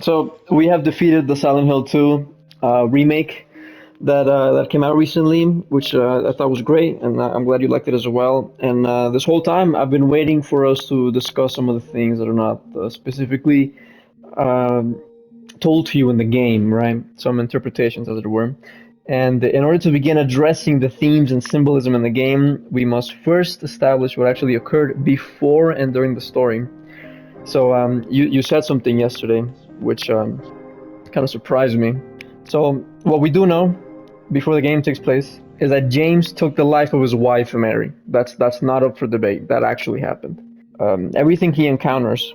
So we have defeated the Silent Hill 2 remake that came out recently, which I thought was great, and I'm glad you liked it as well. And this whole time, I've been waiting for us to discuss some of the things that are not specifically um, told to you in the game, right? Some interpretations, as it were. And in order to begin addressing the themes and symbolism in the game, we must first establish what actually occurred before and during the story. So you said something yesterday, which kind of surprised me. So what we do know before the game takes place is that James took the life of his wife, Mary. That's not up for debate. That actually happened. Everything he encounters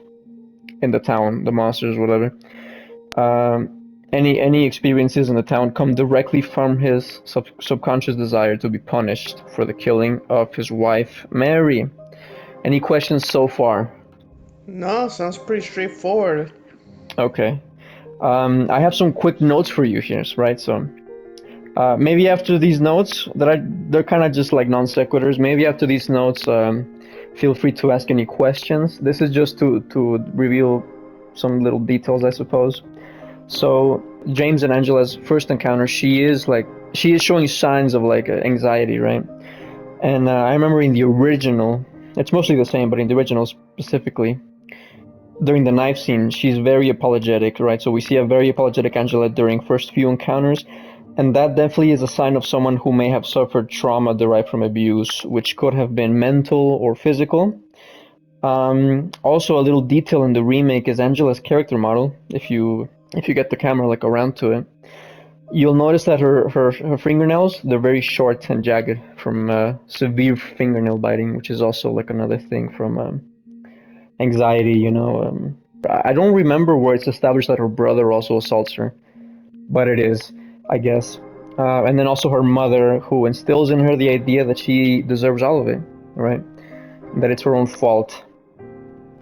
in the town, the monsters, whatever, any experiences in the town come directly from his subconscious desire to be punished for the killing of his wife, Mary. Any questions so far? No, sounds pretty straightforward. Okay. I have some quick notes for you here, right? So maybe after these notes they're kind of just like non sequiturs. Maybe after these notes, feel free to ask any questions. This is just to reveal some little details, I suppose. So James and Angela's first encounter, she is showing signs of like anxiety, right? And I remember in the original, it's mostly the same, but in the original specifically, during the knife scene, she's very apologetic, right? So we see a very apologetic Angela during first few encounters, and that definitely is a sign of someone who may have suffered trauma derived from abuse, which could have been mental or physical. Also, a little detail in the remake is Angela's character model. If you get the camera like around to it, you'll notice that her fingernails, they're very short and jagged from severe fingernail biting, which is also like another thing from anxiety, you know. I don't remember where it's established that her brother also assaults her, but it is, I guess. And then also her mother, who instills in her the idea that she deserves all of it, right? That it's her own fault.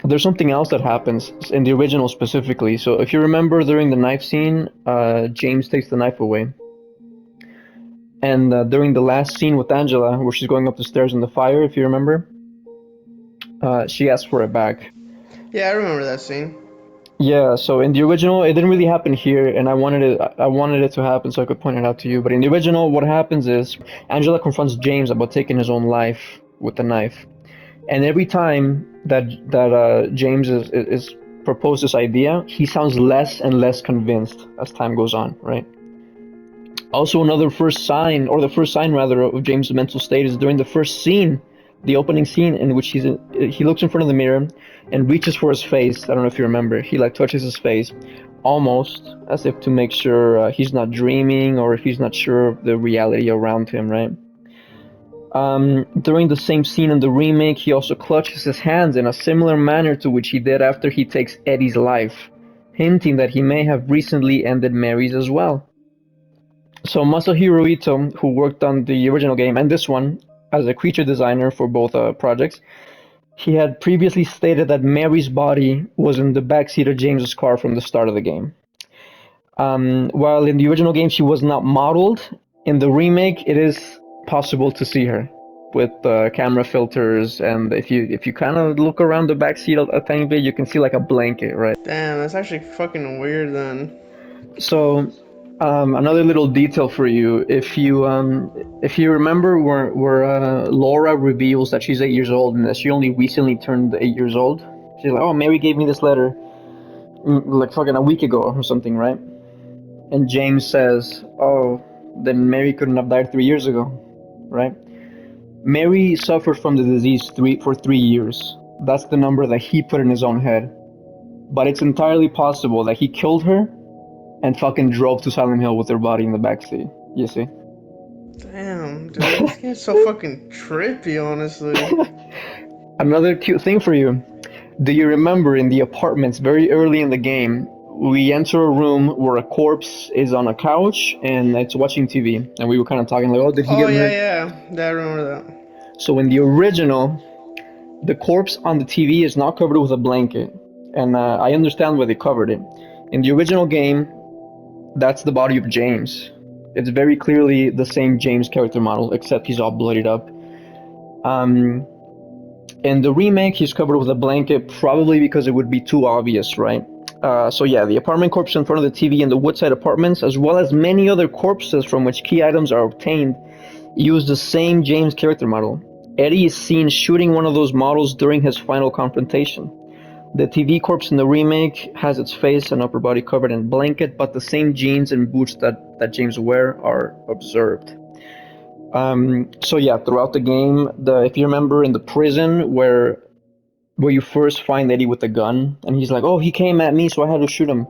There's something else that happens in the original specifically. So if you remember during the knife scene, James takes the knife away. And during the last scene with Angela, where she's going up the stairs in the fire, if you remember, she asks for it back. Yeah, I remember that scene. Yeah, so in the original, it didn't really happen here, and I wanted it to happen so I could point it out to you. But in the original, what happens is Angela confronts James about taking his own life with the knife, and every time that James is proposed this idea, he sounds less and less convinced as time goes on, right? Also, another first sign, or the first sign rather, of James' mental state is during the first scene, the opening scene in which he looks in front of the mirror and reaches for his face. I don't know if you remember. He like touches his face, almost as if to make sure he's not dreaming or if he's not sure of the reality around him, right? During the same scene in the remake, he also clutches his hands in a similar manner to which he did after he takes Eddie's life, hinting that he may have recently ended Mary's as well. So Masahiro Ito, who worked on the original game and this one as a creature designer for both projects, he had previously stated that Mary's body was in the backseat of James's car from the start of the game. While in the original game she was not modeled, in the remake it is possible to see her with camera filters, and if you kind of look around the backseat a tiny bit, you can see like a blanket, right? Damn, that's actually fucking weird then. So another little detail for you, if you remember where Laura reveals that she's 8 years old and that she only recently turned 8 years old, she's like, "Oh, Mary gave me this letter like fucking a week ago or something, right?" And James says, "Oh, then Mary couldn't have died 3 years ago, right?" Mary suffered from the disease for 3 years. That's the number that he put in his own head. But it's entirely possible that he killed her and fucking drove to Silent Hill with her body in the backseat. You see? Damn, dude, this game's so fucking trippy, honestly. Another cute thing for you. Do you remember in the apartments very early in the game, we enter a room where a corpse is on a couch and it's watching TV, and we were kind of talking like, "Oh, did he Oh get yeah, hurt?" yeah, I remember that. So in the original, the corpse on the TV is not covered with a blanket, and I understand why they covered it. In the original game, that's the body of James. It's very clearly the same James character model, except he's all bloodied up. Um, in the remake, he's covered with a blanket, probably because it would be too obvious, right? So yeah, the apartment corpse in front of the TV in the Woodside Apartments, as well as many other corpses from which key items are obtained, use the same James character model. Eddie is seen shooting one of those models during his final confrontation. The TV corpse in the remake has its face and upper body covered in blanket, but the same jeans and boots that James wear are observed. So yeah, throughout the game, if you remember in the prison where you first find Eddie with the gun, and he's like, "Oh, he came at me, so I had to shoot him."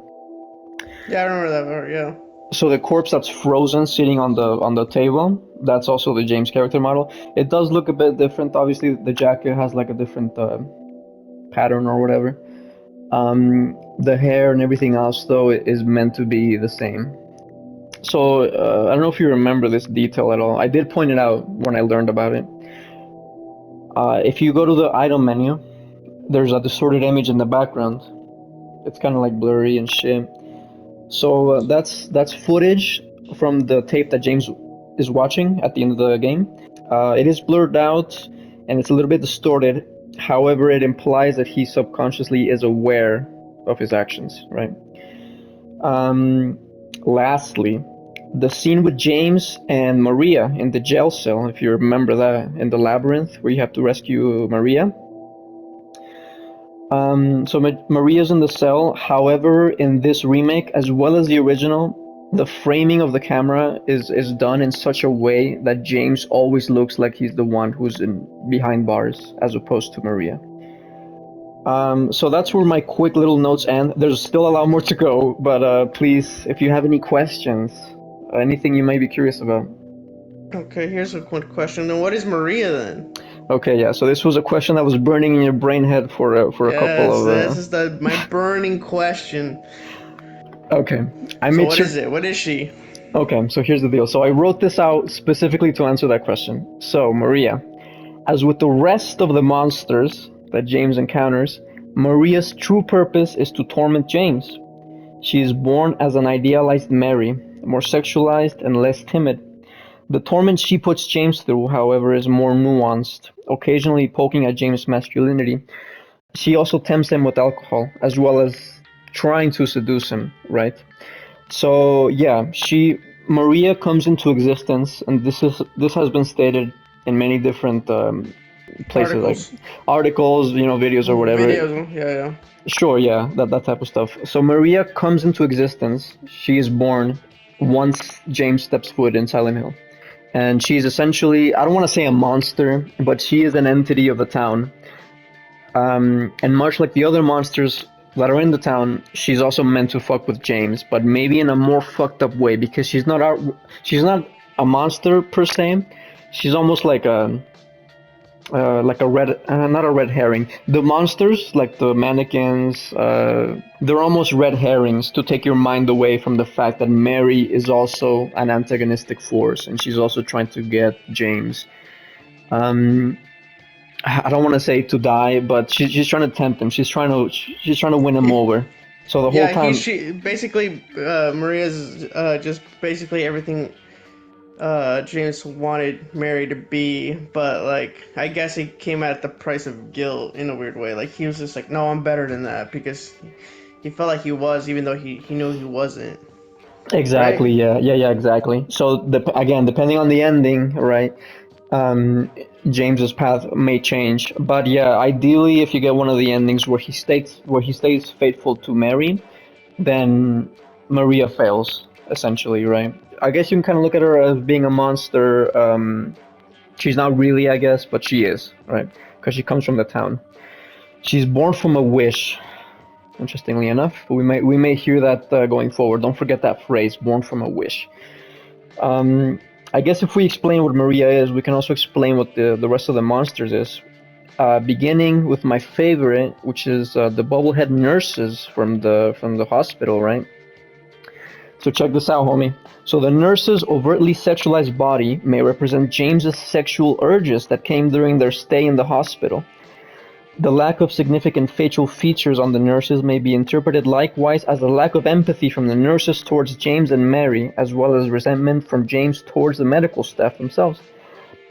Yeah, I remember that part. Yeah. So the corpse that's frozen, sitting on the table, that's also the James character model. It does look a bit different. Obviously, the jacket has like a different pattern or whatever. The hair and everything else, though, is meant to be the same. So I don't know if you remember this detail at all. I did point it out when I learned about it. If you go to the item menu, there's a distorted image in the background. It's kind of like blurry and shit. So that's footage from the tape that James is watching at the end of the game. It is blurred out and it's a little bit distorted. However, it implies that he subconsciously is aware of his actions, right? Lastly, the scene with James and Maria in the jail cell, if you remember that, in the labyrinth where you have to rescue Maria. So Maria's in the cell. However, in this remake, as well as the original, the framing of the camera is done in such a way that James always looks like he's the one who's behind bars, as opposed to Maria. So that's where my quick little notes end. There's still a lot more to go, but please, if you have any questions, anything you may be curious about. Okay, here's a quick question. Then what is Maria then? Okay, yeah. So this was a question that was burning in your brain head for a couple Yes, of. this is my burning question. Okay, I So made what sure. is it? What is she? Okay, so here's the deal. So I wrote this out specifically to answer that question. So Maria, as with the rest of the monsters that James encounters, Maria's true purpose is to torment James. She is born as an idealized Mary, more sexualized and less timid. The torment she puts James through, however, is more nuanced, occasionally poking at James' masculinity. She also tempts him with alcohol, as well as trying to seduce him, right? So yeah, Maria comes into existence, and this has been stated in many different places, like Articles. articles, videos or whatever. Videos. Yeah, yeah. Sure, yeah, that type of stuff. So Maria comes into existence. She is born once James steps foot in Silent Hill. And she's essentially, I don't want to say a monster, but she is an entity of the town. And much like the other monsters that are in the town, she's also meant to fuck with James, but maybe in a more fucked up way, because she's not a monster per se. She's almost like a red, not a red herring. The monsters, like the mannequins, they're almost red herrings to take your mind away from the fact that Mary is also an antagonistic force, and she's also trying to get James. I don't want to say to die, but she's trying to tempt him. She's trying to win him over. So the whole Yeah, time, she basically Maria's just basically everything James wanted Mary to be, but like I guess he came at the price of guilt in a weird way. Like he was just like, no, I'm better than that because he felt like he was, even though he knew he wasn't. exactly, Right? yeah, exactly. So again, depending on the ending, right? James's path may change, but yeah, ideally, if you get one of the endings where he stays faithful to Mary, then Maria fails essentially, right? I guess you can kind of look at her as being a monster. She's not really, I guess, but she is, right? Because she comes from the town. She's born from a wish. Interestingly enough, we may hear that going forward. Don't forget that phrase, "born from a wish." Um, I guess if we explain what Maria is, we can also explain what the rest of the monsters is. Beginning with my favorite, which is the Bubblehead Nurses from the hospital, right? So check this out, homie. So the nurse's overtly sexualized body may represent James's sexual urges that came during their stay in the hospital. The lack of significant facial features on the nurses may be interpreted likewise as a lack of empathy from the nurses towards James and Mary, as well as resentment from James towards the medical staff themselves,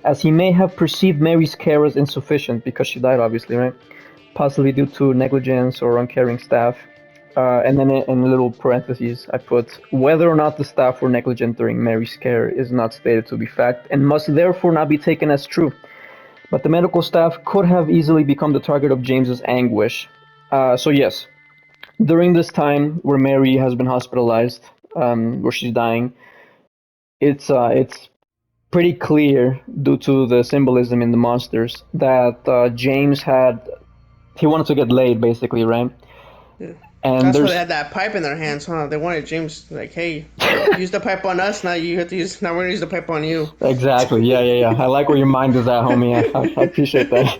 as he may have perceived Mary's care as insufficient because she died, obviously, right? Possibly due to negligence or uncaring staff. And then in little parentheses, I put, whether or not the staff were negligent during Mary's care is not stated to be fact and must therefore not be taken as true. But the medical staff could have easily become the target of James's anguish. So yes, during this time where Mary has been hospitalized, where she's dying, it's pretty clear due to the symbolism in the monsters that he wanted to get laid basically, right? Yeah. And That's why they there's had that pipe in their hands, huh? They wanted James like, hey, use the pipe on us. Now you have to use. Now we're gonna use the pipe on you. exactly, yeah. I like where your mind is at, homie. I appreciate that.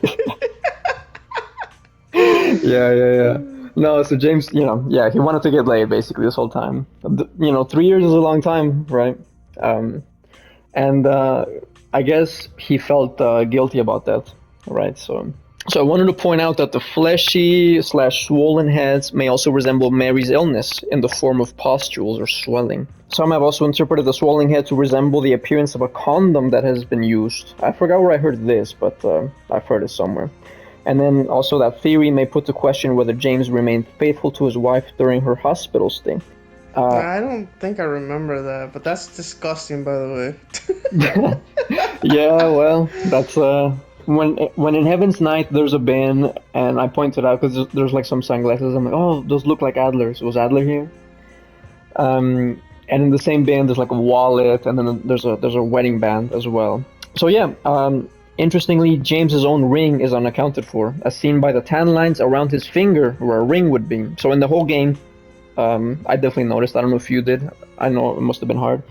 Yeah. No, so James, yeah, he wanted to get laid basically this whole time. 3 years is a long time, right? Um, and I guess he felt guilty about that, right? So I wanted to point out that the fleshy slash swollen heads may also resemble Mary's illness in the form of pustules or swelling. Some have also interpreted the swelling head to resemble the appearance of a condom that has been used. I forgot where I heard this, but I've heard it somewhere. And then also that theory may put to question whether James remained faithful to his wife during her hospital stay. I don't think I remember that, but that's disgusting, by the way. Yeah, well, that's when in Heaven's Night there's a bin, and I pointed out because there's like some sunglasses. I'm like, oh, those look like Adler's. Was Adler here? And in the same bin there's like a wallet, and then there's a wedding band as well. So yeah, interestingly, James's own ring is unaccounted for, as seen by the tan lines around his finger where a ring would be. So in the whole game, I definitely noticed. I don't know if you did. I know it must have been hard.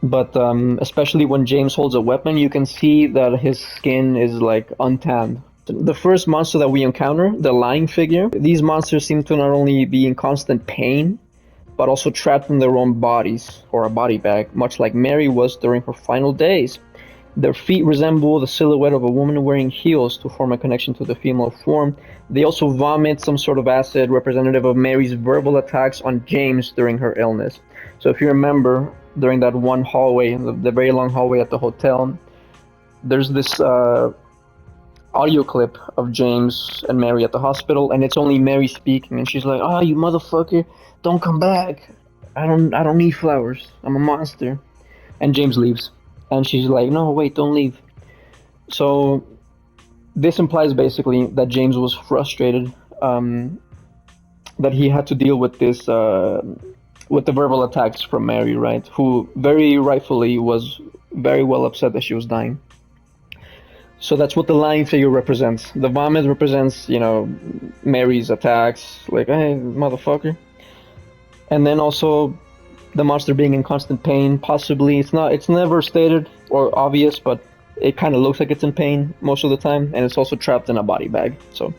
But especially when James holds a weapon, you can see that his skin is like untanned. The first monster that we encounter, the lying figure, these monsters seem to not only be in constant pain, but also trapped in their own bodies, or a body bag, much like Mary was during her final days. Their feet resemble the silhouette of a woman wearing heels to form a connection to the female form. They also vomit some sort of acid representative of Mary's verbal attacks on James during her illness. So if you remember, during that one hallway, the very long hallway at the hotel, there's this audio clip of James and Mary at the hospital, and it's only Mary speaking, and she's like, "Oh, you motherfucker, don't come back. I don't need flowers. I'm a monster." And James leaves. And she's like, "No, wait, don't leave." So this implies basically that James was frustrated, that he had to deal with this, with the verbal attacks from Mary, right? Who very rightfully was very well upset that she was dying. So that's what the lying figure represents. The vomit represents, Mary's attacks, like, "Hey, motherfucker." And then also the monster being in constant pain, possibly. It's never stated or obvious, but it kind of looks like it's in pain most of the time, and it's also trapped in a body bag. So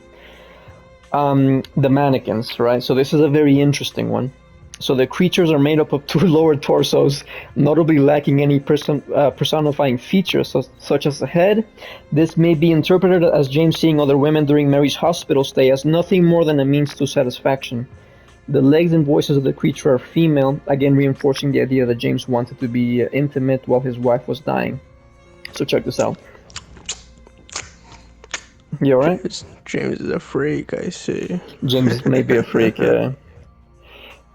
the mannequins, right? So this is a very interesting one. So the creatures are made up of two lower torsos, notably lacking any personifying features such as a head. This may be interpreted as James seeing other women during Mary's hospital stay as nothing more than a means to satisfaction. The legs and voices of the creature are female, again reinforcing the idea that James wanted to be intimate while his wife was dying. So check this out. You alright? James is a freak, I see. James may be a freak, yeah.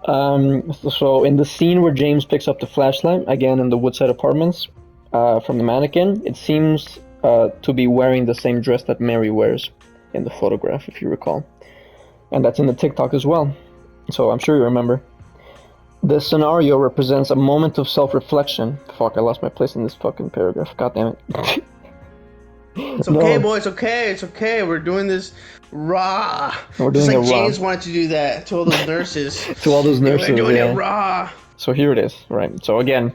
So in the scene where James picks up the flashlight, again in the Woodside Apartments, from the mannequin, it seems to be wearing the same dress that Mary wears in the photograph, if you recall. And that's in the TikTok as well. So I'm sure you remember. The scenario represents a moment of self-reflection. Fuck, I lost my place in this fucking paragraph. God damn it. It's okay, boy. It's okay. We're doing this raw. We're Just doing like it raw. James wanted to do that to all those nurses. To all those nurses, We're doing yeah. it raw. So here it is, right? So again,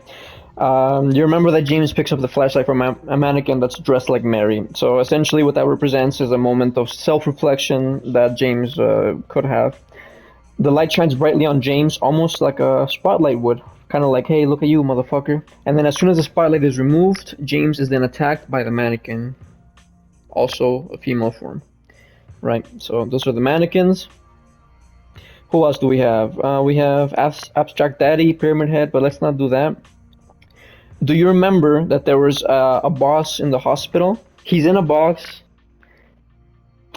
you remember that James picks up the flashlight from a mannequin that's dressed like Mary. So essentially what that represents is a moment of self-reflection that James could have. The light shines brightly on James, almost like a spotlight would. Kind of like, "Hey, look at you, motherfucker." And then as soon as the spotlight is removed, James is then attacked by the mannequin. Also a female form. Right, so those are the mannequins. Who else do we have? We have Abstract Daddy, Pyramid Head, but let's not do that. Do you remember that there was a boss in the hospital? He's in a box,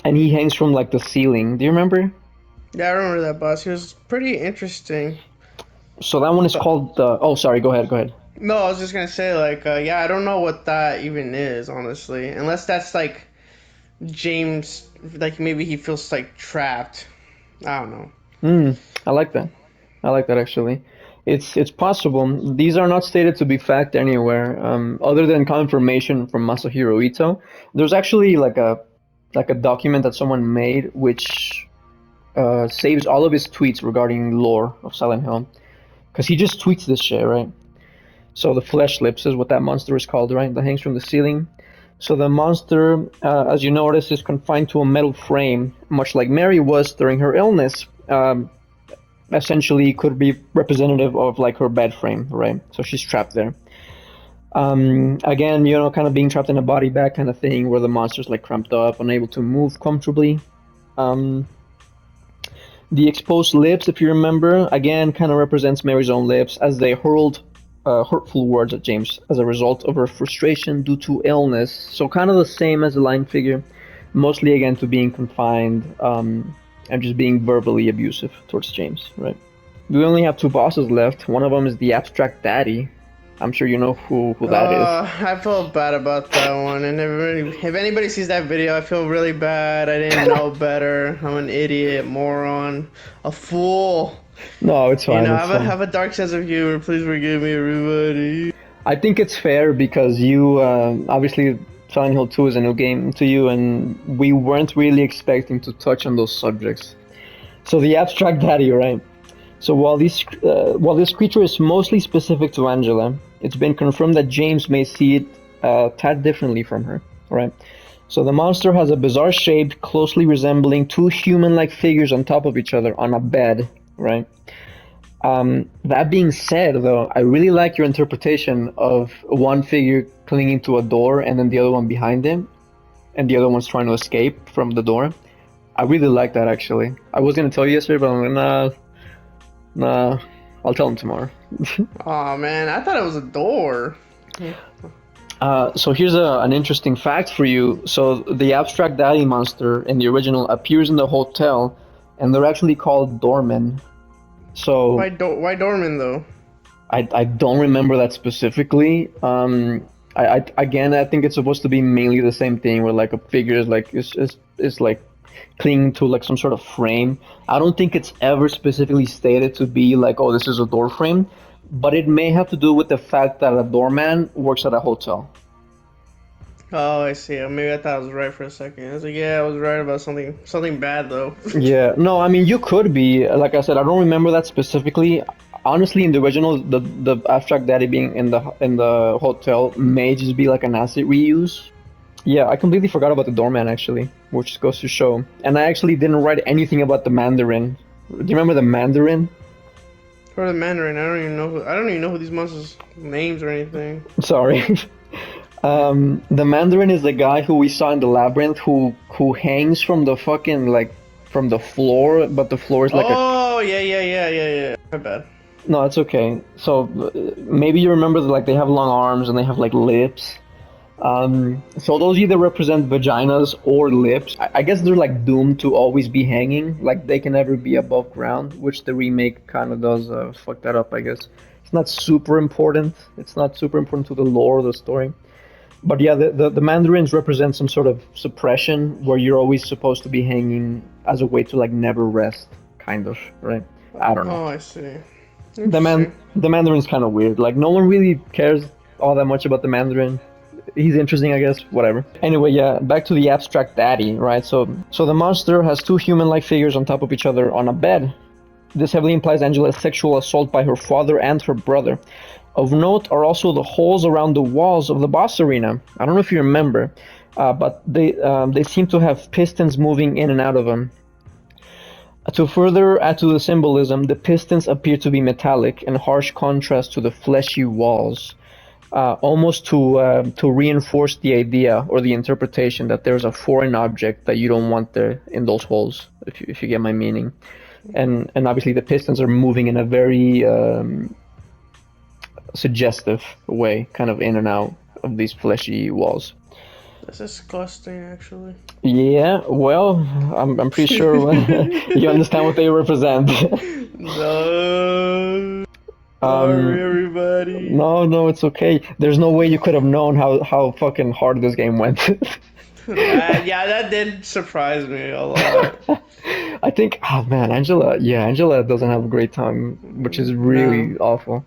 and he hangs from like the ceiling. Do you remember? Yeah, I remember that boss. He was pretty interesting. So that one is But called the. Oh, sorry. Go ahead. Go ahead. no, I was just gonna say like, yeah, I don't know what that even is, honestly. Unless that's like James, like maybe he feels like trapped. I don't know. Hmm. I like that. I like that actually. It's possible. These are not stated to be fact anywhere, other than confirmation from Masahiro Ito. There's actually like a document that someone made which saves all of his tweets regarding lore of Silent Hill, because he just tweets this shit, right? So the flesh lips is what that monster is called, right? That hangs from the ceiling. So the monster, as you notice, is confined to a metal frame, much like Mary was during her illness. Essentially, could be representative of like her bed frame, right? So she's trapped there. Again, kind of being trapped in a body bag kind of thing, where the monster's like cramped up, unable to move comfortably. Um, The exposed lips, if you remember, again kind of represents Mary's own lips as they hurled hurtful words at James as a result of her frustration due to illness. So kind of the same as the line figure, mostly again to being confined and just being verbally abusive towards James, right? We only have two bosses left. One of them is the abstract daddy. I'm sure you know who that is. I feel bad about that one, and if anybody sees that video, I feel really bad. I didn't know better. I'm an idiot, moron, a fool. No, it's You fine. know, It's fine. have a dark sense of humor. Please forgive me, everybody. I think it's fair because you obviously Silent Hill 2 is a new game to you, and we weren't really expecting to touch on those subjects. So the abstract daddy, right? So while this creature is mostly specific to Angela, it's been confirmed that James may see it tad differently from her, right? So the monster has a bizarre shape closely resembling two human-like figures on top of each other on a bed, right? That being said, though, I really like your interpretation of one figure clinging to a door and then the other one behind him, and the other one's trying to escape from the door. I really like that actually. I was gonna tell you yesterday, but I'm like, nah, I'll tell him tomorrow. Oh man, I thought it was a door. So here's an interesting fact for you. So the abstract daddy monster in the original appears in the hotel, and they're actually called doormen. So Why Dorman though? I don't remember that specifically. Again, I think it's supposed to be mainly the same thing where like a figure is like is like clinging to like some sort of frame. I don't think it's ever specifically stated to be like, oh, this is a door frame, but it may have to do with the fact that a doorman works at a hotel. Oh, I see. Maybe I thought I was right for a second. I was like, yeah, I was right about something bad though. Yeah, no, I mean you could be. Like I said, I don't remember that specifically. Honestly, in the original, the abstract daddy being in the hotel may just be like an asset reuse. Yeah, I completely forgot about the doorman actually, which goes to show. And I actually didn't write anything about the Mandarin. Do you remember the Mandarin? For the Mandarin, I don't even know who these monsters' names or anything. Sorry. The Mandarin is the guy who we saw in the labyrinth who hangs from the fucking like from the floor, but the floor is like a. Oh, yeah. My bad. No, it's okay. So maybe you remember that like they have long arms and they have like lips. So those either represent vaginas or lips. I guess they're like doomed to always be hanging, like they can never be above ground, which the remake kind of does fuck that up, I guess. It's not super important. It's not super important to the lore of the story. But yeah, the Mandarins represent some sort of suppression where you're always supposed to be hanging as a way to like never rest, kind of, right? I don't know. Oh, I see. The man, Interesting. the Mandarin's kind of weird. Like no one really cares all that much about the Mandarin. He's interesting, I guess. Whatever. Anyway, yeah, back to the abstract daddy, right? So the monster has two human-like figures on top of each other on a bed. This heavily implies Angela's sexual assault by her father and her brother. Of note are also the holes around the walls of the boss arena. I don't know if you remember, but they seem to have pistons moving in and out of them. To further add to the symbolism, the pistons appear to be metallic, in harsh contrast to the fleshy walls, almost to reinforce the idea or the interpretation that there's a foreign object that you don't want there in those holes, if you get my meaning. And obviously the pistons are moving in a very suggestive way, kind of in and out of these fleshy walls. That's disgusting, actually. Yeah, well, I'm pretty sure you understand what they represent. No. Sorry, Um, everybody. no, it's okay. There's no way you could have known how fucking hard this game went. Yeah, that did surprise me a lot. I think, oh man, Angela doesn't have a great time, which is No. really awful.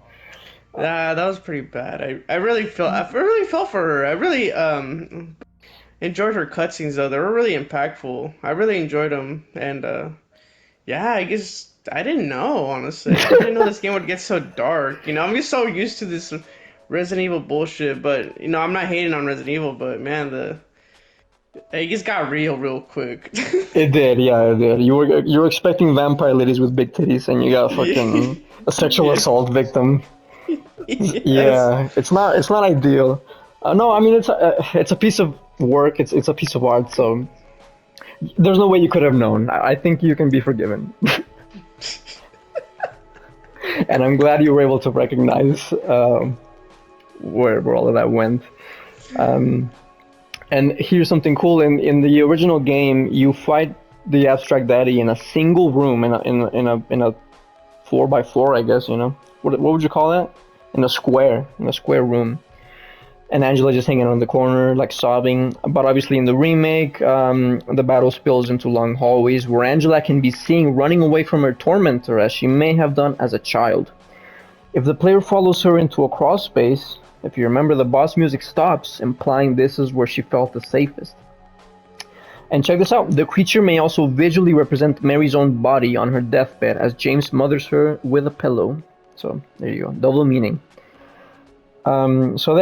Yeah, that was pretty bad. I really felt for her. I really enjoyed her cutscenes though. They were really impactful. I really enjoyed them, and yeah, I guess I didn't know, honestly. I didn't know this game would get so dark. I'm just so used to this Resident Evil bullshit, but I'm not hating on Resident Evil, but man, it just got real quick. It did, yeah, it did. You were expecting vampire ladies with big titties, and you got Yeah. fucking a sexual Yeah. assault victim. Yes. Yeah, it's not ideal. No, I mean it's a piece of work. It's a piece of art. So there's no way you could have known. I think you can be forgiven, and I'm glad you were able to recognize where all of that went. Um, and here's something cool. In the original game, you fight the abstract daddy in a single room in a floor by floor, I guess. What would you call that? In a square room. And Angela just hanging on the corner, like sobbing. But obviously, in the remake, the battle spills into long hallways where Angela can be seen running away from her tormentor, as she may have done as a child. If the player follows her into a crawl space, if you remember, the boss music stops, implying this is where she felt the safest. And check this out, the creature may also visually represent Mary's own body on her deathbed as James mothers her with a pillow. So there you go, double meaning. So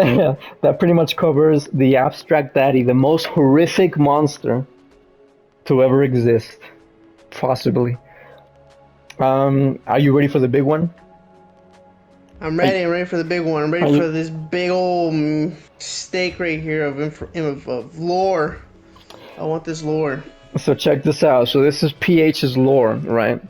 that pretty much covers the abstract daddy, the most horrific monster to ever exist, possibly. Are you ready for the big one? I'm Are, ready. I'm ready for the big one. I'm ready are for you, this big old steak right here of lore. I want this lore. so check this out. So this is PH's lore, right?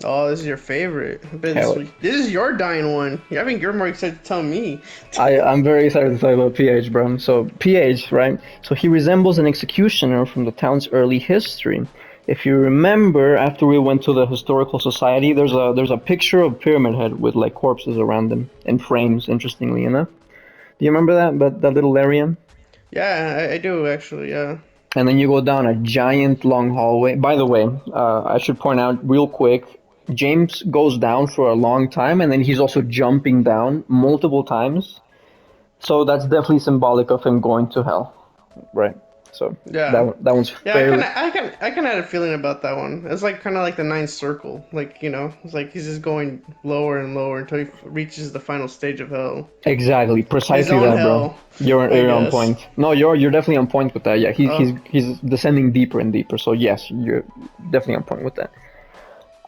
Oh, this is your favorite. I bet Hell, this is your dying one. I think you're more excited to tell me. I'm very excited to talk about PH, bro. So PH, right? So he resembles an executioner from the town's early history. If you remember, after we went to the historical society, there's a picture of Pyramid Head with like corpses around them in frames. Interestingly enough, do you remember that little area? Yeah, I do actually. Yeah. And then you go down a giant long hallway. By the way, I should point out real quick, James goes down for a long time, and then he's also jumping down multiple times. So that's definitely symbolic of him going to hell, right? So Yeah. that one's Yeah, I kind fairly of, I kind of had a feeling about that one. It's like kind of like the ninth circle. Like it's like he's just going lower and lower until he reaches the final stage of hell. exactly His precisely own that, bro. hell, I You're on guess. point. No, you're definitely on point with that. Yeah, Oh, he's descending deeper and deeper. So yes, you're definitely on point with that.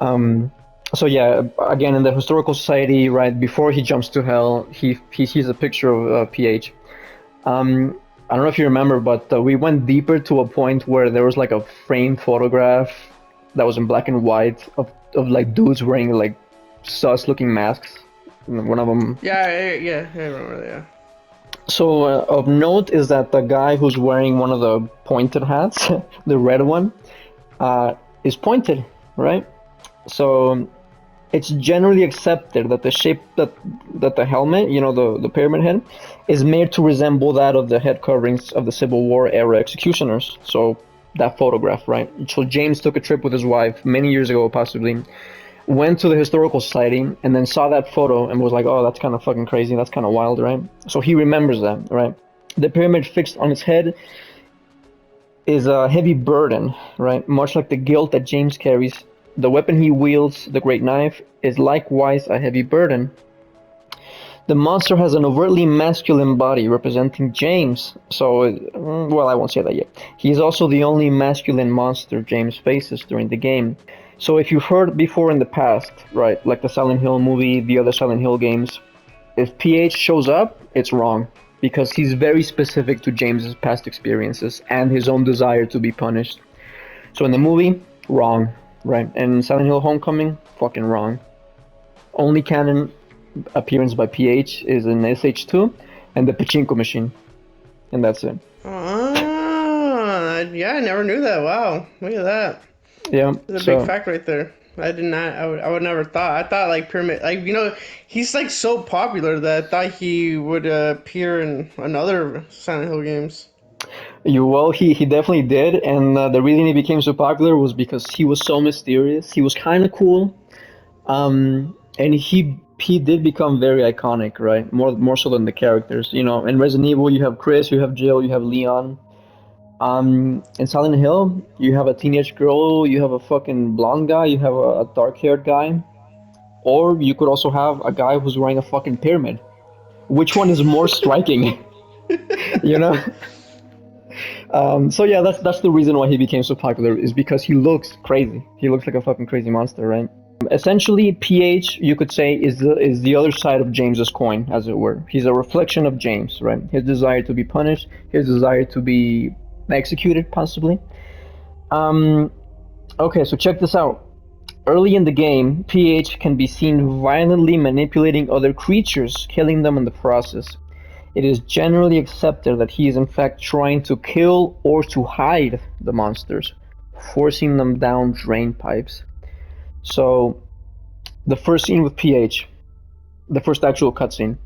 Um, so yeah, again in the historical society, right before he jumps to hell, he sees a picture of PH. I don't know if you remember, but we went deeper to a point where there was like a framed photograph that was in black and white of like dudes wearing like sus looking masks. One of them. yeah, I remember that. Yeah. So of note is that the guy who's wearing one of the pointed hats, the red one, is pointed, right? So it's generally accepted that the shape that the helmet, the pyramid head, is made to resemble that of the head coverings of the Civil War era executioners. So that photograph, right? So James took a trip with his wife many years ago, possibly, went to the historical society and then saw that photo and was like, "Oh, that's kind of fucking crazy. That's kind of wild, right?" So he remembers that, right? The pyramid fixed on its head is a heavy burden, right? Much like the guilt that James carries. The weapon he wields, the great knife, is likewise a heavy burden. The monster has an overtly masculine body representing James, so, well, I won't say that yet. He is also the only masculine monster James faces during the game. So if you've heard before in the past, right, like the Silent Hill movie, the other Silent Hill games, if PH shows up, it's wrong. Because he's very specific to James's past experiences and his own desire to be punished. So in the movie, wrong. Right, and Silent Hill Homecoming, fucking wrong. Only canon appearance by PH is in SH2 and the Pachinko machine, and that's it. Yeah, I never knew that. Wow, look at that. Yeah. That's a big So fact right there. I did not. I would never thought. I thought like Pyramid, like he's like so popular that I thought he would appear in another Silent Hill games. he definitely did, and the reason he became so popular was because he was so mysterious. He was kind of cool, and he did become very iconic, right? More so than the characters. You know, in Resident Evil, you have Chris, you have Jill, you have Leon. In Silent Hill, you have a teenage girl, you have a fucking blonde guy, you have a dark-haired guy, or you could also have a guy who's wearing a fucking pyramid. Which one is more striking? You know? So yeah, that's the reason why he became so popular is because he looks crazy. He looks like a fucking crazy monster, right? Essentially, PH, you could say, is the other side of James's coin, as it were. He's a reflection of James, right? His desire to be punished, his desire to be executed, possibly. Um, okay, so check this out. Early in the game, PH can be seen violently manipulating other creatures, killing them in the process. It is generally accepted that he is in fact trying to kill or to hide the monsters, forcing them down drain pipes. So, the first scene with PH, the first actual cutscene,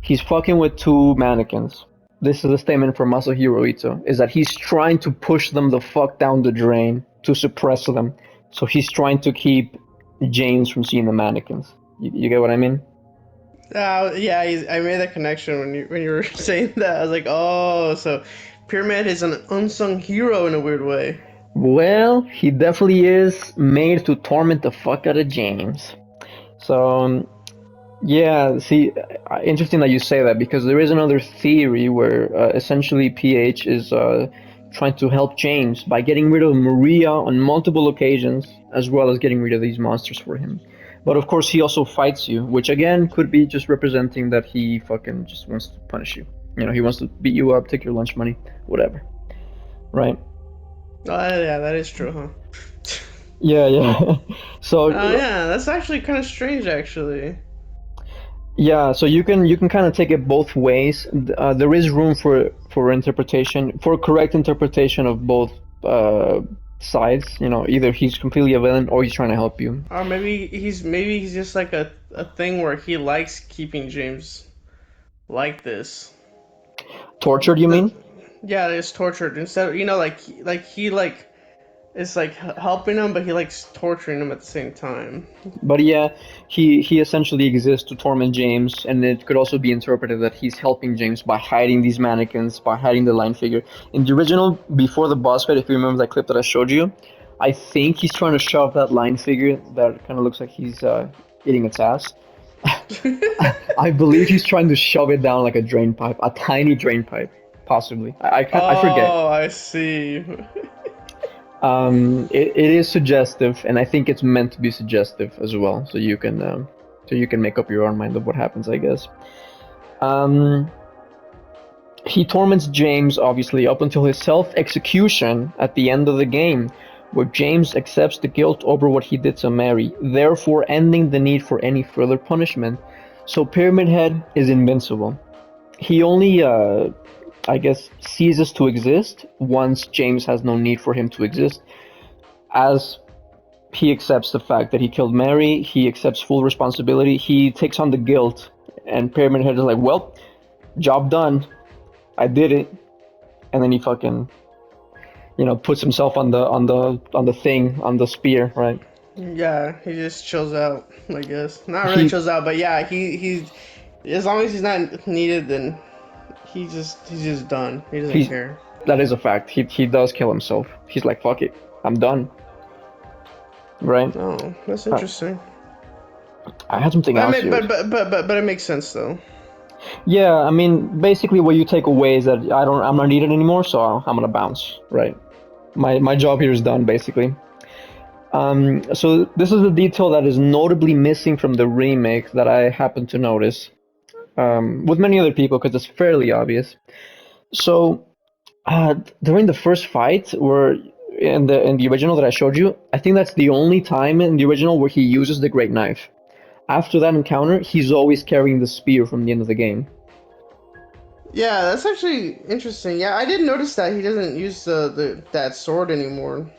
he's fucking with two mannequins. This is a statement from Masahiro Ito, is that he's trying to push them the fuck down the drain to suppress them. So he's trying to keep James from seeing the mannequins. You get what I mean? Yeah, I made that connection when you were saying that. I was like, oh, so Pyramid is an unsung hero in a weird way. Well, he definitely is made to torment the fuck out of James. So, yeah, see, interesting that you say that because there is another theory where essentially PH is trying to help James by getting rid of Maria on multiple occasions, as well as getting rid of these monsters for him. But of course, he also fights you, which again could be just representing that he fucking just wants to punish you. You know, he wants to beat you up, take your lunch money, whatever. Right? Oh, yeah, that is true, huh? Yeah, yeah. So Oh, yeah, that's actually kind of strange, actually. yeah, so you can kind of take it both ways. There is room for interpretation, for correct interpretation of both sides. You know, either he's completely a villain or he's trying to help you. Or maybe he's just like a thing where he likes keeping James like this. Tortured, you mean? Yeah, it's tortured instead of, like he is like helping him, but he likes torturing him at the same time. But yeah, he essentially exists to torment James, and it could also be interpreted that he's helping James by hiding these mannequins, by hiding the line figure. In the original, before the boss fight, if you remember that clip that I showed you, I think he's trying to shove that line figure that kind of looks like he's eating its ass. I believe he's trying to shove it down like a drain pipe, a tiny drain pipe, possibly. I forget. Oh, I see. It is suggestive, and I think it's meant to be suggestive as well, so you can make up your own mind of what happens, I guess. Um, he torments James obviously up until his self-execution at the end of the game, where James accepts the guilt over what he did to Mary, therefore ending the need for any further punishment. So Pyramid Head is invincible. He only I guess, ceases to exist once James has no need for him to exist, as he accepts the fact that he killed Mary, he accepts full responsibility, he takes on the guilt, and Pyramid Head is like, well, job done, I did it, and then he fucking, puts himself on the thing, on the spear, right? Yeah, he just chills out, I guess. Not really He chills out, but yeah, he's as long as he's not needed, then he's just done. He doesn't he's care. that is a fact. He does kill himself. He's like, fuck it, I'm done, right? Oh, that's Uh, interesting. I had something But I else mean, here. but it makes sense though. Yeah, I mean, basically what you take away is that I'm not needed anymore, so I'm gonna bounce, right? My job here is done, basically. So this is a detail that is notably missing from the remake that I happen to notice, with many other people, because it's fairly obvious. So, during the first fight, where in the original that I showed you, I think that's the only time in the original where he uses the great knife. After that encounter, he's always carrying the spear from the end of the game. Yeah, that's actually interesting. Yeah, I did notice that he doesn't use the that sword anymore.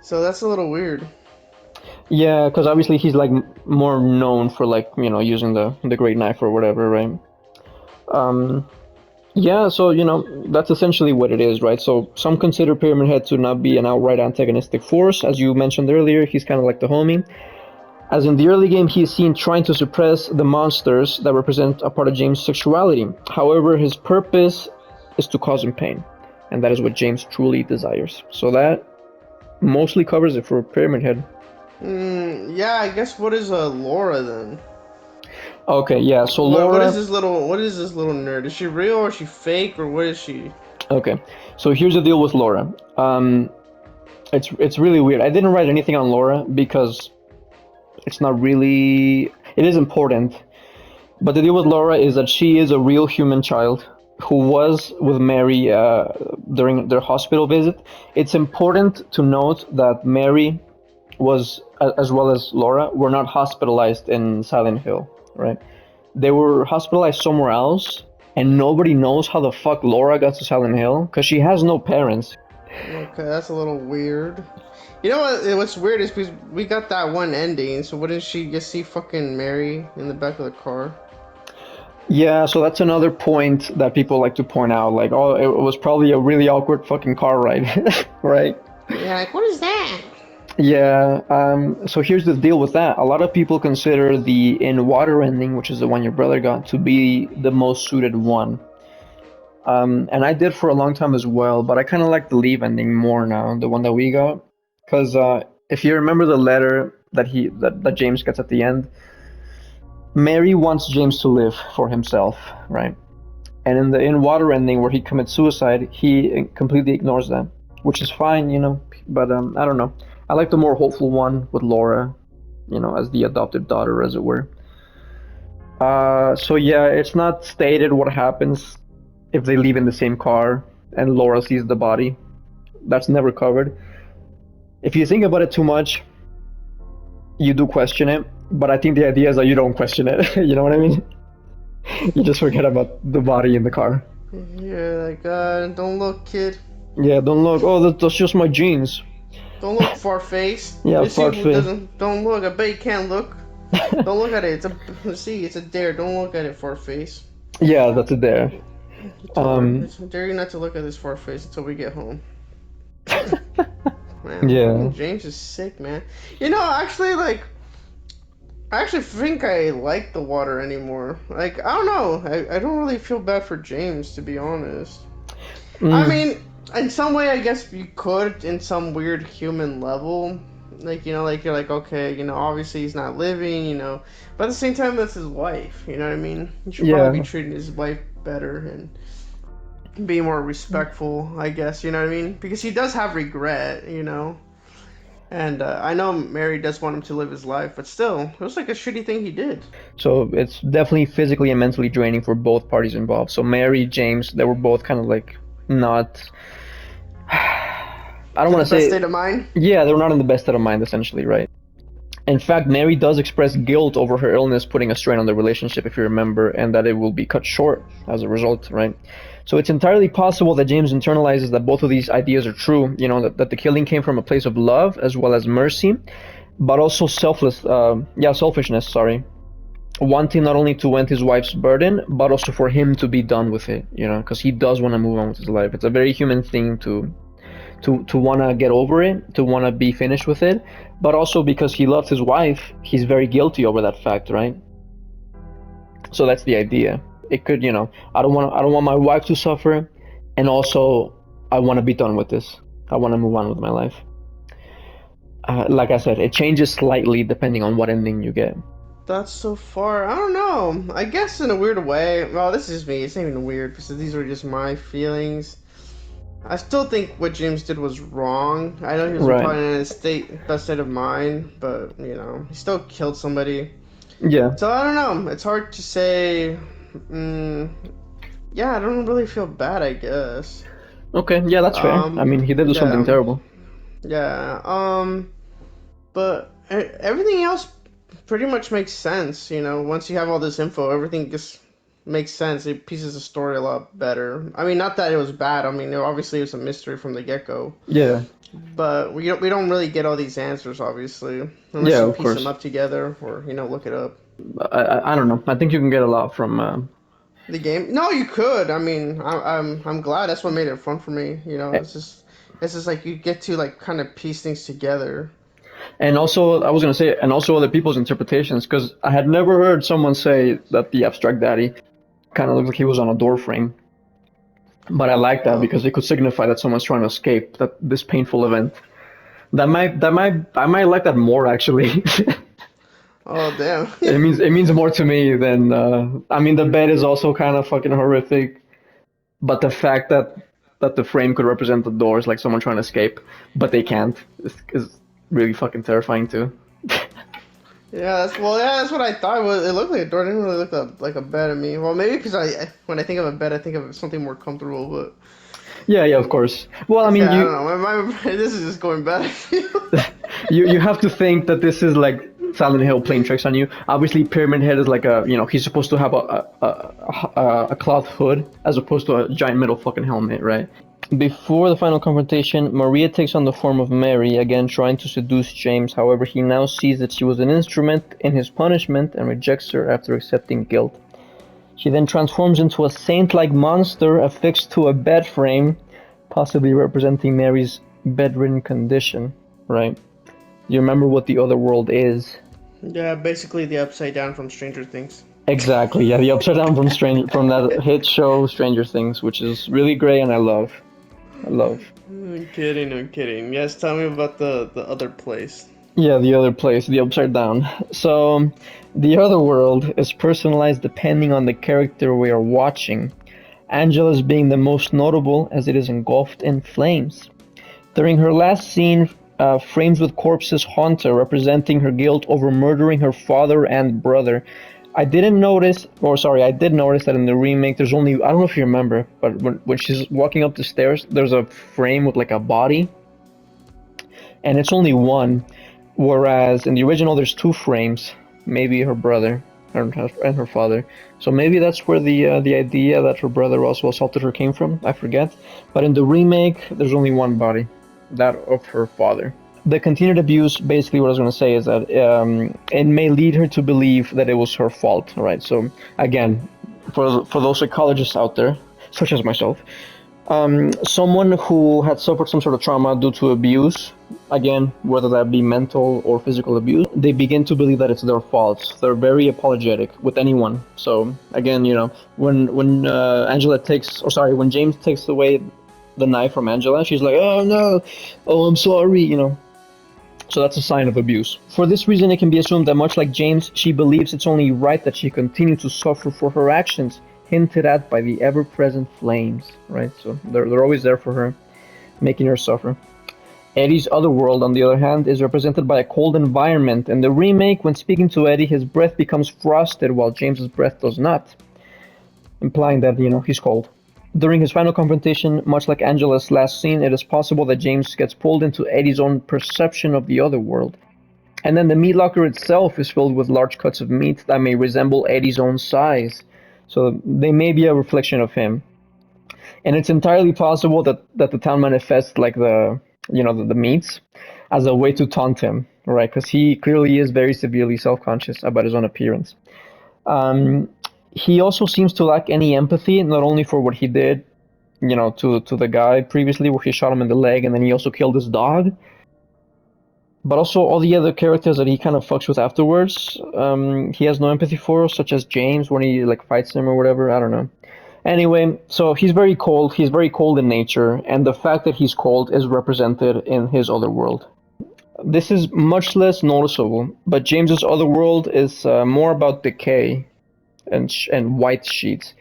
So that's a little weird. Yeah, because obviously he's like more known for like using the great knife or whatever, right? Um, yeah, so that's essentially what it is, right? So some consider Pyramid Head to not be an outright antagonistic force, as you mentioned earlier. He's kind of like the homie. As in the early game, he is seen trying to suppress the monsters that represent a part of James' sexuality. However, his purpose is to cause him pain, and that is what James truly desires. So that mostly covers it for Pyramid Head. Yeah, I guess what is Laura then? Okay, yeah. So What is Laura. this little nerd? Is she real or is she fake or what is she? Okay, so here's the deal with Laura. It's really weird. I didn't write anything on Laura because it's not really. It is important, but the deal with Laura is that she is a real human child who was with Mary during their hospital visit. It's important to note that Mary was, as well as Laura, were not hospitalized in Silent Hill, right? They were hospitalized somewhere else, and nobody knows how the fuck Laura got to Silent Hill because she has no parents. Okay, that's a little weird. You know what? What's weird is because we got that one ending. So wouldn't she just see fucking Mary in the back of the car? Yeah, so that's another point that people like to point out. Like, oh, it was probably a really awkward fucking car ride, right? Yeah, like what is that? Yeah, so here's the deal with that. A lot of people consider the in water ending, which is the one your brother got, to be the most suited one. And I did for a long time as well, but I kind of like the leave ending more now, the one that we got. Because if you remember the letter that James gets at the end, Mary wants James to live for himself, right? And in the in water ending where he commits suicide, he completely ignores that, which is fine, But I don't know. I like the more hopeful one with Laura, as the adopted daughter, as it were. So yeah, it's not stated what happens if they leave in the same car and Laura sees the body. That's never covered. If you think about it too much, you do question it. But I think the idea is that you don't question it. You know what I mean? You just forget about the body in the car. Yeah, like don't look, kid. Yeah, don't look. Oh, that's just my jeans. Don't look, far-faced. Yeah, You see fart who face. doesn't? Don't look. I bet you can't look. Don't look at it. It's a dare. Don't look at it, far-face. Yeah, that's it there. Tell her. Um, I dare you not to look at this far-face until we get home. Man, yeah. fucking James is sick, man. You know, actually, like, I actually think I like the water anymore. Like, I don't know. I don't really feel bad for James, to be honest. I Mm, mean, in some way, I guess you could, in some weird human level. Like, like you're like, okay, obviously he's not living, but at the same time, that's his wife, you know what I mean? He should probably yeah. be treating his wife better and be more respectful, I guess, you know what I mean? Because he does have regret. And I know Mary does want him to live his life, but still, it was like a shitty thing he did. So it's definitely physically and mentally draining for both parties involved. So Mary, James, they were both kind of like not. I don't In want the to best say. state of mind. Yeah, they were not in the best state of mind, essentially, right? In fact, Mary does express guilt over her illness putting a strain on the relationship, if you remember, and that it will be cut short as a result, right? So it's entirely possible that James internalizes that both of these ideas are true, that the killing came from a place of love as well as mercy, but also selfishness, sorry. Wanting not only to end his wife's burden, but also for him to be done with it, because he does want to move on with his life. It's a very human thing to want to get over it, to want to be finished with it, but also because he loves his wife, he's very guilty over that fact, right? So that's the idea. It could, I don't want my wife to suffer, and also I want to be done with this. I want to move on with my life. Like I said, it changes slightly depending on what ending you get. That's so far. I don't know. I guess in a weird way. Well, this is me. It's not even weird because these are just my feelings. I still think what James did was wrong. I know he was Right. probably in a best state of mind, but he still killed somebody. Yeah. So I don't know. It's hard to say. Mm, yeah, I don't really feel bad. I guess. Okay. Yeah, that's fair. I mean, he did do something Yeah, terrible. yeah. But everything else pretty much makes sense. Once you have all this info, everything just makes sense. It pieces the story a lot better. I mean, not that it was bad. I mean, obviously it was a mystery from the get-go, Yeah, but we don't really get all these answers, obviously, unless yeah, you of piece them course. up together or look it up. I don't know. I think you can get a lot from. The game? No, you could. I mean, I'm glad. That's what made it fun for me. It's just like you get to like kind of piece things together. And also, I was gonna say, and also other people's interpretations, because I had never heard someone say that the abstract daddy kind of looked like he was on a door frame. But I like that Oh, because it could signify that someone's trying to escape that this painful event. I might like that more actually. oh damn. It means more to me than I mean the bed is also kind of fucking horrific, but the fact that the frame could represent the door is like someone trying to escape, but they can't is really fucking terrifying too. Yeah, that's what I thought. It looked like a door. It didn't really look like a bed to me. Well, maybe because when I think of a bed, I think of something more comfortable. But Yeah, yeah, of course. Well, I okay, mean, I don't know. This is just going bad. you have to think that this is like Silent Hill playing tricks on you. Obviously, Pyramid Head is like he's supposed to have a cloth hood as opposed to a giant metal fucking helmet, right? Before the final confrontation, Maria takes on the form of Mary, again trying to seduce James. However, he now sees that she was an instrument in his punishment and rejects her after accepting guilt. She then transforms into a saint-like monster affixed to a bed frame, possibly representing Mary's bedridden condition, right? You remember what the other world is? Yeah, basically the upside down from Stranger Things. Exactly, yeah, the upside down from that hit show Stranger Things, which is really great and I love. I love. I'm kidding, I'm kidding. Yes, tell me about the other place. Yeah, the other place, the upside down. So, the other world is personalized depending on the character we are watching. Angela's being the most notable as it is engulfed in flames. During her last scene, frames with corpses haunt her, representing her guilt over murdering her father and brother. I did notice that in the remake, there's only, I don't know if you remember, but when she's walking up the stairs, there's a frame with like a body, and it's only one. Whereas in the original, there's two frames, maybe her brother and her father. So maybe that's where the idea that her brother also assaulted her came from. I forget. But in the remake, there's only one body, that of her father. The continued abuse, basically, what I was going to say is that it may lead her to believe that it was her fault. Right. So again, for those psychologists out there, such as myself, someone who had suffered some sort of trauma due to abuse, again, whether that be mental or physical abuse, they begin to believe that it's their fault. They're very apologetic with anyone. So again, when when James takes away the knife from Angela, she's like, "Oh no, oh I'm sorry," So that's a sign of abuse. For this reason, it can be assumed that much like James, she believes it's only right that she continue to suffer for her actions, hinted at by the ever-present flames, right? So they're always there for her, making her suffer. Eddie's other world, on the other hand, is represented by a cold environment. In the remake, when speaking to Eddie, his breath becomes frosted while James's breath does not, implying that, he's cold. During his final confrontation, much like Angela's last scene, it is possible that James gets pulled into Eddie's own perception of the other world. And then the meat locker itself is filled with large cuts of meat that may resemble Eddie's own size. So they may be a reflection of him. And it's entirely possible that the town manifests like the meats as a way to taunt him, right? Because he clearly is very severely self-conscious about his own appearance. Um, he also seems to lack any empathy, not only for what he did, to the guy previously, where he shot him in the leg, and then he also killed his dog, but also all the other characters that he kind of fucks with afterwards. He has no empathy for, such as James when he like fights him or whatever. I don't know. Anyway, so he's very cold. He's very cold in nature, and the fact that he's cold is represented in his other world. This is much less noticeable, but James's other world is more about decay and white sheets.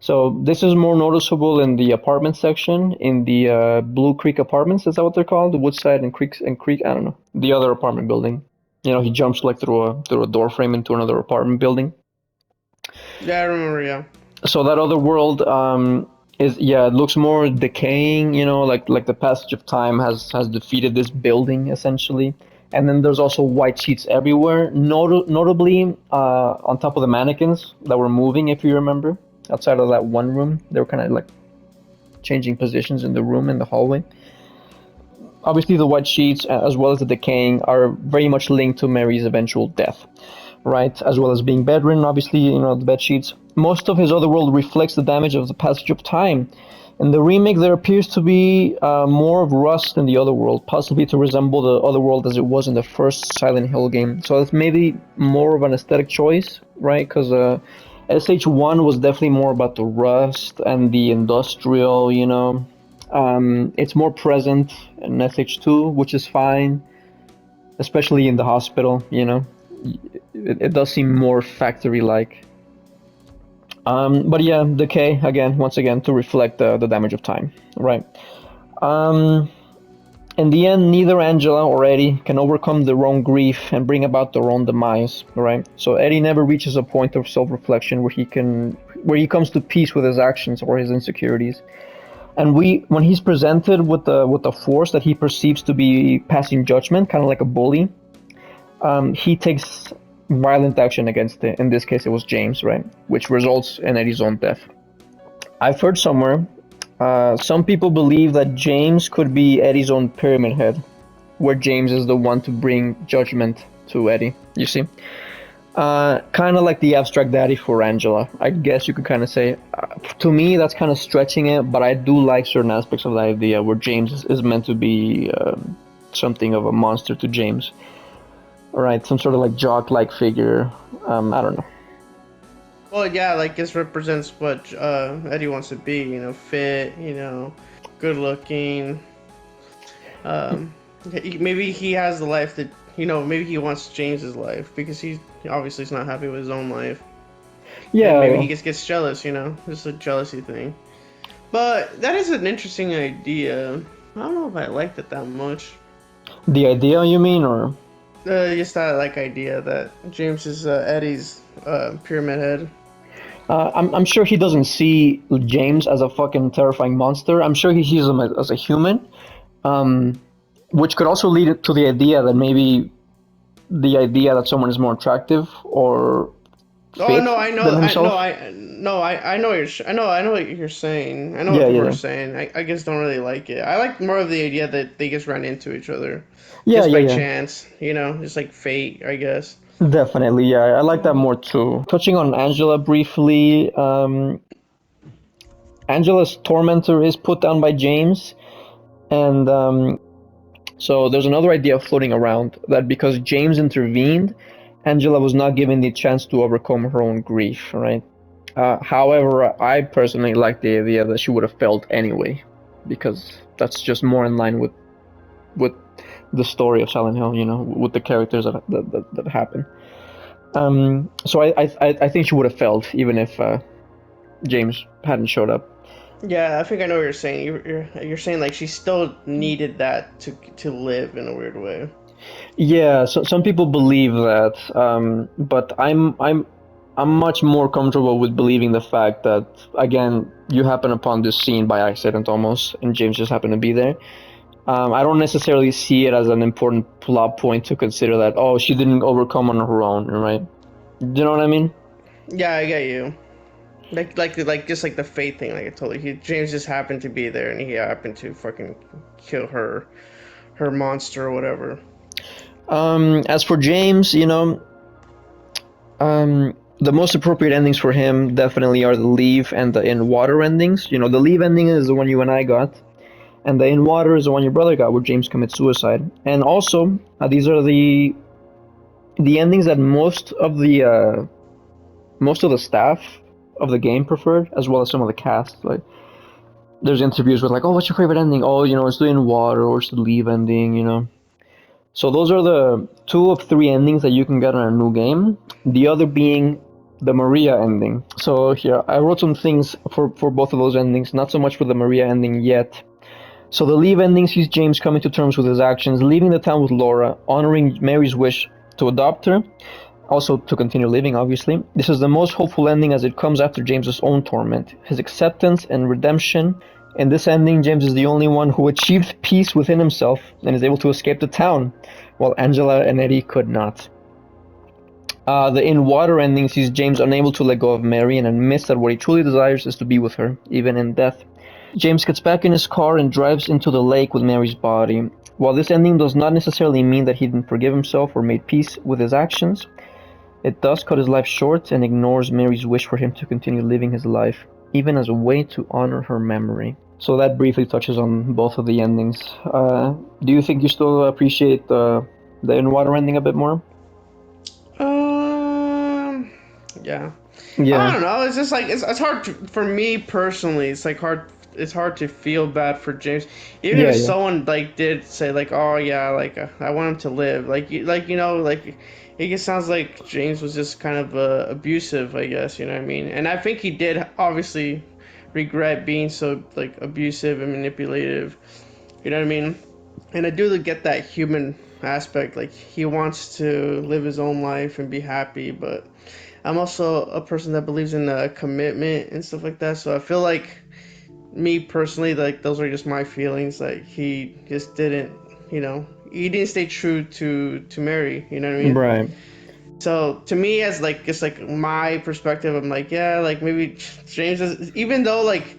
So this is more noticeable in the apartment section, in the Blue Creek Apartments. Is that what they're called? The Woodside and Creek. I don't know. The other apartment building. He jumps like through a door frame into another apartment building. Yeah, I remember. Yeah. So that other world it looks more decaying. Like the passage of time has defeated this building essentially. And then there's also white sheets everywhere, notably on top of the mannequins that were moving, if you remember. outside of that one room. They were kind of like changing positions in the room in the hallway. Obviously, the white sheets, as well as the decaying, are very much linked to Mary's eventual death, right? As well as being bedridden, obviously, the bed sheets. Most of his other world reflects the damage of the passage of time. In the remake, there appears to be more of rust in the other world, possibly to resemble the other world as it was in the first Silent Hill game. So it's maybe more of an aesthetic choice, right? Because SH1 was definitely more about the rust and the industrial, it's more present in SH2, which is fine, especially in the hospital, It does seem more factory-like. But yeah, decay, once again, to reflect the damage of time, right? In the end, neither Angela or Eddie can overcome their own grief and bring about their own demise, right? So Eddie never reaches a point of self-reflection where he comes to peace with his actions or his insecurities. And when he's presented with the force that he perceives to be passing judgment, kind of like a bully, he takes violent action against it. In this case, it was James, right? Which results in Eddie's own death. I've heard somewhere, some people believe that James could be Eddie's own pyramid head, where James is the one to bring judgment to Eddie, you see? Kind of like the abstract daddy for Angela, I guess you could kind of say. To me, that's kind of stretching it, but I do like certain aspects of the idea where James is meant to be something of a monster to James. Right, some sort of like jock-like figure. I don't know. Well, yeah, like this represents what Eddie wants to be. Fit. Good looking. Maybe he has the life that maybe he wants James's life because he obviously is not happy with his own life. Yeah. And maybe he just gets jealous. Just a jealousy thing. But that is an interesting idea. I don't know if I liked it that much. The idea, you mean, or? Just that idea that James is Eddie's pyramid head. I'm sure he doesn't see James as a fucking terrifying monster. I'm sure he sees him as a human, which could also lead to the idea that maybe someone is more attractive or fit than himself. I know what you're saying. I know what people are saying. I just don't really like it. I like more of the idea that they just run into each other. Just by chance, just like fate, I guess. Definitely, yeah. I like that more too. Touching on Angela briefly, Angela's tormentor is put down by James, and so there's another idea floating around that because James intervened, Angela was not given the chance to overcome her own grief, right? However, I personally like the idea that she would have failed anyway, because that's just more in line with the story of Silent Hill, with the characters that happen. So I think she would have failed even if James hadn't showed up. Yeah, I think I know what you're saying. You're saying like she still needed that to live in a weird way. Yeah, so some people believe that, but I'm much more comfortable with believing the fact that, again, you happen upon this scene by accident almost, and James just happened to be there. I don't necessarily see it as an important plot point to consider that, oh, she didn't overcome on her own, right? Do you know what I mean? Yeah, I get you. Like just like the fate thing, like I told you, James just happened to be there, and he happened to fucking kill her monster or whatever. As for James, the most appropriate endings for him definitely are the leave and the in water endings. The leave ending is the one you and I got. And the in water is the one your brother got, where James commits suicide. And also, these are the endings that most of the staff of the game preferred, as well as some of the cast. Like, there's interviews with like, oh, what's your favorite ending? Oh, it's the in water or it's the leave ending. So those are the 2 of 3 endings that you can get on a new game. The other being the Maria ending. So here, I wrote some things for both of those endings. Not so much for the Maria ending yet. So the leave ending sees James coming to terms with his actions, leaving the town with Laura, honoring Mary's wish to adopt her, also to continue living, obviously. This is the most hopeful ending as it comes after James's own torment, his acceptance and redemption. In this ending, James is the only one who achieved peace within himself and is able to escape the town, while Angela and Eddie could not. The in water ending sees James unable to let go of Mary and admits that what he truly desires is to be with her, even in death. James gets back in his car and drives into the lake with Mary's body. While this ending does not necessarily mean that he didn't forgive himself or made peace with his actions, it does cut his life short and ignores Mary's wish for him to continue living his life, even as a way to honor her memory. So that briefly touches on both of the endings. Do you think you still appreciate the in water ending a bit more? Um, yeah. I Yeah, don't know. It's just like it's hard for me personally. It's like hard. It's hard to feel bad for James, even yeah, if yeah, someone like did say like, "Oh yeah, like I want him to live." Like like it just sounds like James was just kind of abusive. I guess you know what I mean. And I think he did obviously regret being so like abusive and manipulative. You know what I mean? And I do get that human aspect. Like he wants to live his own life and be happy, but I'm also a person that believes in commitment and stuff like that. So I feel like me personally, like those are just my feelings. Like he just didn't, he didn't stay true to Mary. You know what I mean? right. So to me, as like just like my perspective, I'm like, yeah, like maybe James is, even though like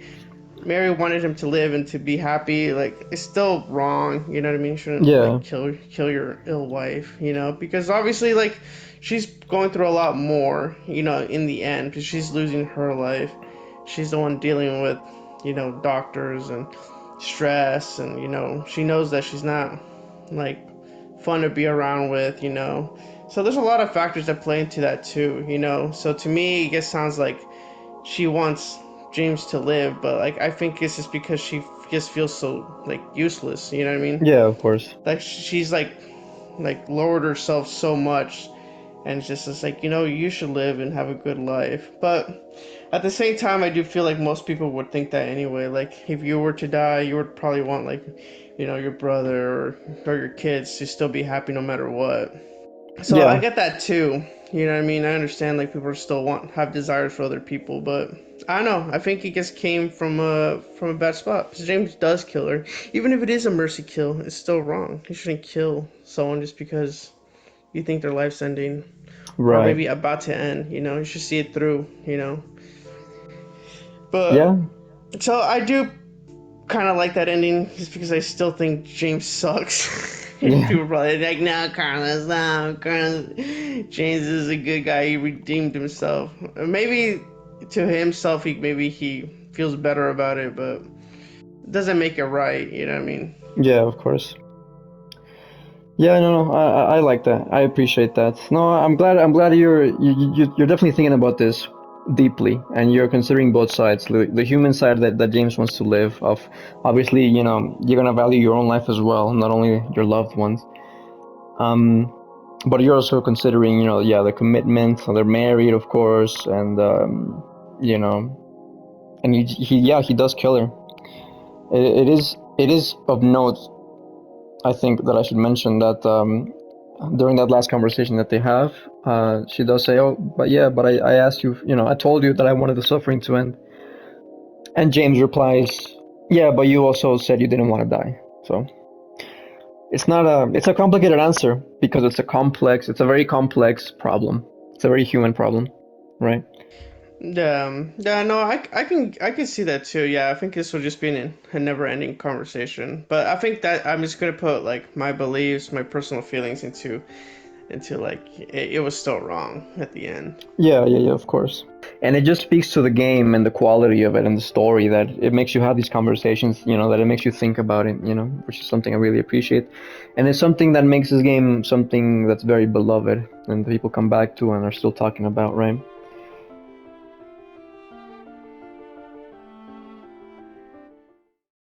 Mary wanted him to live and to be happy, like it's still wrong, you know what I mean? You shouldn't Yeah, like kill your ill wife, because obviously like she's going through a lot more, in the end because she's losing her life. She's the one dealing with, doctors and stress and she knows that she's not like fun to be around with. So there's a lot of factors that play into that too. So to me, it just sounds like she wants James to live, but like I think it's just because she just feels so like useless. You know what I mean? yeah, of course. Like she's like lowered herself so much, and it's like you should live and have a good life. But at the same time, I do feel like most people would think that anyway. Like if you were to die, you would probably want like your brother or your kids to still be happy no matter what. So I Yeah, get that too. You know what I mean? I understand like people still have desires for other people, but I don't know. I think he just came from a bad spot. Because James does kill her, even if it is a mercy kill. It's still wrong. You shouldn't kill someone just because you think their life's ending or right. maybe about to end. You should see it through. But Yeah, so I do kind of like that ending just because I still think James sucks. And yeah, people are probably like, no, Carlos, no, Carlos. James is a good guy. He redeemed himself. Maybe to himself, maybe he feels better about it, but it doesn't make it right. You know what I mean? yeah, of course. Yeah, no, no, I like that. I appreciate that. No, I'm glad you're definitely thinking about this deeply, and you're considering both sides. The human side that James wants to live. Of obviously, you're gonna value your own life as well, not only your loved ones. Um, but you're also considering, yeah, the commitment. They're married, of course, and you know, and yeah, he does kill her. It is of note, I think, that I should mention that during that last conversation that they have, she does say, "Oh, but yeah, but I asked you, I told you that I wanted the suffering to end." And James replies, "Yeah, but you also said you didn't want to die." So it's a complicated answer because it's a very complex problem. It's a very human problem, right? Yeah, no, I can see that too. Yeah, I think this will just be a never-ending conversation. But I think that I'm just gonna put like my beliefs, my personal feelings into like it was still wrong at the end. Yeah, yeah, yeah, of course. And it just speaks to the game and the quality of it and the story that it makes you have these conversations, that it makes you think about it, which is something I really appreciate. And it's something that makes this game something that's very beloved and people come back to and are still talking about, right?